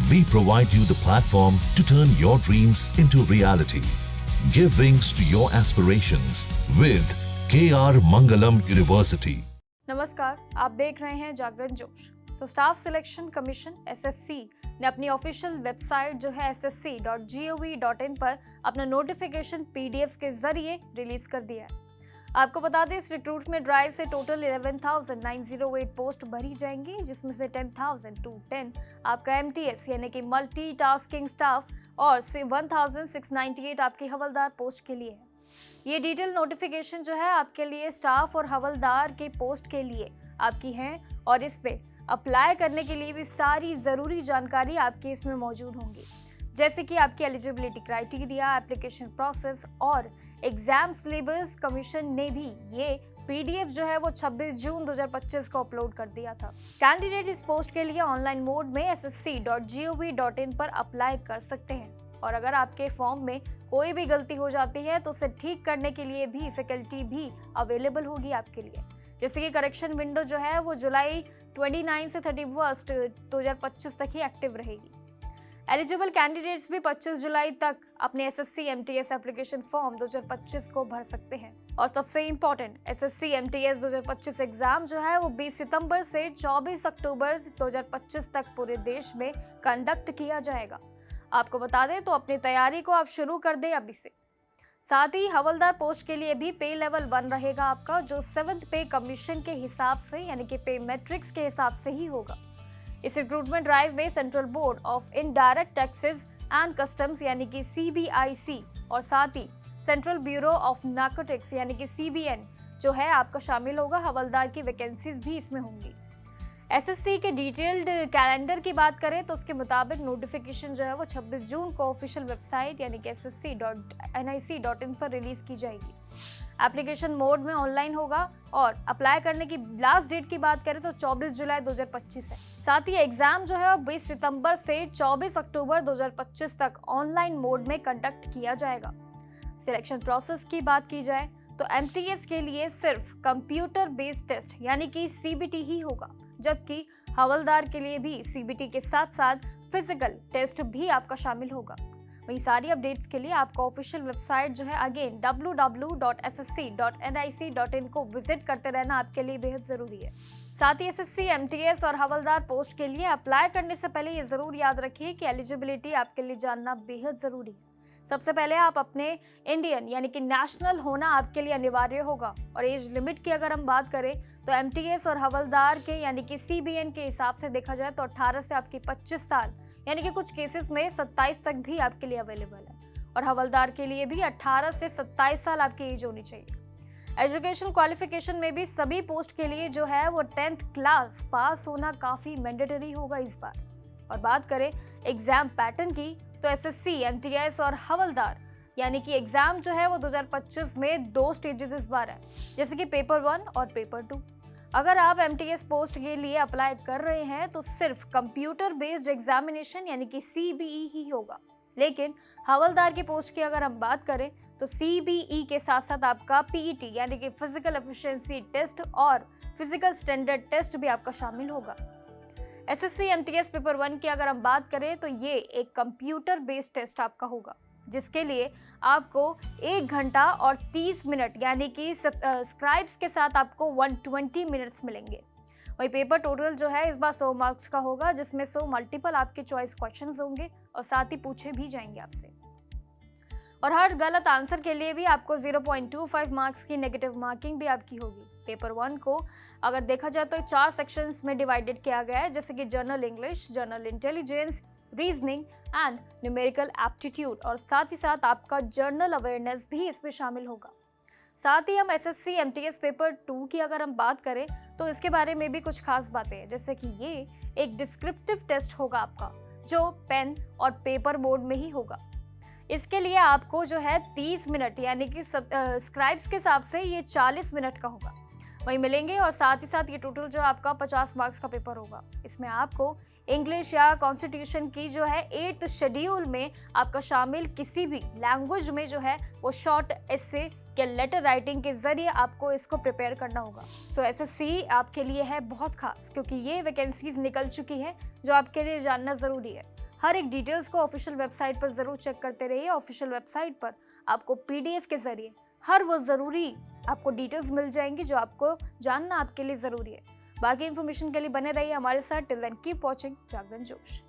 We provide you the platform to turn your dreams into reality. Give wings to your aspirations with KR Mangalam University. नमस्कार, आप देख रहे हैं जागरण जोश। Staff selection commission SSC ने अपनी ऑफिशियल वेबसाइट जो है ssc.gov.in पर अपना नोटिफिकेशन पीडीएफ के जरिए रिलीज कर दिया है। आपको बता दें, इस रिक्रूटमेंट ड्राइव से टोटल 11,908 पोस्ट भरी जाएंगी, जिसमें से 10,210 आपका एमटीएस यानी कि मल्टी टास्किंग स्टाफ और 1,698 आपकी हवलदार पोस्ट के लिए है। ये डिटेल नोटिफिकेशन जो है आपके लिए स्टाफ और हवलदार के पोस्ट के लिए आपकी है और इस पे अप्लाई करने के लिए भी सारी ज़रूरी जानकारी आपकी इसमें मौजूद होंगी, जैसे कि आपकी एलिजिबिलिटी क्राइटेरिया, एप्लीकेशन प्रोसेस और एग्जाम सिलेबस। कमीशन ने भी ये पीडीएफ जो है वो 26 जून 2025 को अपलोड कर दिया था। कैंडिडेट इस पोस्ट के लिए ऑनलाइन मोड में ssc.gov.in पर अप्लाई कर सकते हैं और अगर आपके फॉर्म में कोई भी गलती हो जाती है तो उसे ठीक करने के लिए भी फैकल्टी भी अवेलेबल होगी आपके लिए। जैसे कि करेक्शन विंडो जो है वो जुलाई 29 से 31 2025 तक ही एक्टिव रहेगी। एलिजिबल कैंडिडेट्स भी 25 जुलाई तक अपने एसएससी एमटीएस एप्लीकेशन फॉर्म 2025 को भर सकते हैं। और सबसे इम्पोर्टेंट, एसएससी एमटीएस 2025 एग्जाम जो है वो 20 सितंबर से 24 अक्टूबर 2025 तक पूरे देश में कंडक्ट किया जाएगा। आपको बता दें तो अपनी तैयारी को आप शुरू कर दें अभी से। साथ ही हवलदार पोस्ट के लिए भी पे लेवल 1 रहेगा आपका, जो 7th पे कमीशन के हिसाब से यानी कि पे मैट्रिक्स के हिसाब से ही होगा। इस रिक्रूटमेंट ड्राइव में central board of indirect taxes and customs यानी कि सीबीआईसी और साथ ही सेंट्रल ब्यूरो ऑफ नार्कोटिक्स यानी कि सीबीएन जो है आपका शामिल होगा। हवलदार की वैकेंसीज भी इसमें होंगी। एसएससी के डिटेल्ड कैलेंडर की बात करें तो उसके मुताबिक नोटिफिकेशन जो है वो 26 जून को ऑफिशियल वेबसाइट यानी कि ssc.nic.in पर रिलीज की जाएगी। एप्लीकेशन मोड में ऑनलाइन होगा और अप्लाई करने की लास्ट डेट की बात करें तो 24 जुलाई 2025 है। साथ ही एग्जाम जो है 20 सितंबर से 24 अक्टूबर 2025 तक ऑनलाइन मोड में कंडक्ट किया जाएगा। सिलेक्शन प्रोसेस की बात की जाए तो एमटीएस के लिए सिर्फ कंप्यूटर बेस्ड टेस्ट यानी कि सीबीटी ही होगा, जबकि हवलदार के लिए भी सीबीटी के साथ साथ फिजिकल टेस्ट भी आपका शामिल होगा। वहीं सारी अपडेट्स के लिए आपका ऑफिशियल वेबसाइट जो है अगेन www.ssc.nic.in को विजिट करते रहना आपके लिए बेहद जरूरी है। साथ ही एसएससी एमटीएस और हवलदार पोस्ट के लिए अप्लाई करने से पहले ये जरूर याद रखिए कि एलिजिबिलिटी आपके लिए जानना बेहद जरूरी है। सबसे पहले आप अपने इंडियन यानी कि नेशनल होना आपके लिए अनिवार्य होगा और एज लिमिट की अगर हम बात करें तो एमटीएस और हवलदार के यानी कि सीबीएन के हिसाब से देखा जाए तो 18 से आपकी 25 साल यानी कि कुछ केसेस में 27 तक भी आपके लिए अवेलेबल है और हवलदार के लिए भी 18 से 27 साल आपकी एज होनी चाहिए। एजुकेशन क्वालिफिकेशन में भी सभी पोस्ट के लिए जो है वो 10th क्लास पास होना काफी मैंडेटरी होगा इस बार। और बात करें एग्जाम पैटर्न की तो एसएससी एमटीएस और हवलदार यानी कि एग्जाम जो है वो 2025 में 2 स्टेजेस इस बार है, जैसे कि पेपर 1 और पेपर 2। अगर आप एमटीएस पोस्ट के लिए अप्लाई कर रहे हैं तो सिर्फ कंप्यूटर बेस्ड एग्जामिनेशन यानी कि सीबीई ही होगा, लेकिन हवलदार की पोस्ट की अगर हम बात करें तो सीबीई के साथ साथ आपका पीईटी यानी कि फिजिकल एफिशिएंसी टेस्ट और फिजिकल स्टैंडर्ड टेस्ट भी आपका शामिल होगा। एसएससी एमटीएस पेपर 1 की अगर हम बात करें तो ये एक कंप्यूटर बेस्ड टेस्ट आपका होगा, जिसके लिए आपको 1 घंटा और 30 मिनट यानी कि स्क्राइब्स के साथ आपको 120 मिनट्स मिलेंगे। वही पेपर टोटल जो है इस बार 100 मार्क्स का होगा, जिसमें 100 मल्टीपल आपके चॉइस क्वेश्चंस होंगे और साथ ही पूछे भी जाएंगे आपसे। और हर गलत आंसर के लिए भी आपको 0.25 मार्क्स की नेगेटिव मार्किंग भी आपकी होगी। पेपर 1 को अगर देखा जाए तो 4 सेक्शंस में डिवाइडेड किया गया है, जैसे कि general English, general intelligence, reasoning and numerical aptitude और साथ ही साथ आपका जनरल अवेयरनेस भी इसमें शामिल होगा। साथ ही हम एसएससी एमटीएस पेपर 2 की अगर हम बात करें तो इसके बारे में भी कुछ खास बातें हैं, जैसे कि ये एक डिस्क्रिप्टिव टेस्ट होगा आपका, जो पेन और पेपर मोड में ही होगा। इसके लिए आपको जो है 30 मिनट यानी कि स्क्राइब्स के हिसाब से ये 40 मिनट का होगा वही मिलेंगे और साथ ही साथ ये टोटल जो आपका 50 मार्क्स का पेपर होगा। इसमें आपको इंग्लिश या कॉन्स्टिट्यूशन की जो है 8th शेड्यूल में आपका शामिल किसी भी लैंग्वेज में जो है वो शॉर्ट एसे या लेटर राइटिंग के जरिए आपको इसको प्रिपेयर करना होगा। सो एसएससी आपके लिए है बहुत खास, क्योंकि ये वैकेंसीज निकल चुकी है जो आपके लिए जानना जरूरी है। हर एक डिटेल्स को ऑफिशियल वेबसाइट पर जरूर चेक करते रहिए। ऑफिशियल वेबसाइट पर आपको पीडीएफ के जरिए हर वो जरूरी आपको डिटेल्स मिल जाएंगी जो आपको जानना आपके लिए जरूरी है। बाकी इन्फॉर्मेशन के लिए बने रहिए हमारे साथ। टिल देन कीप वॉचिंग जागरण जोश।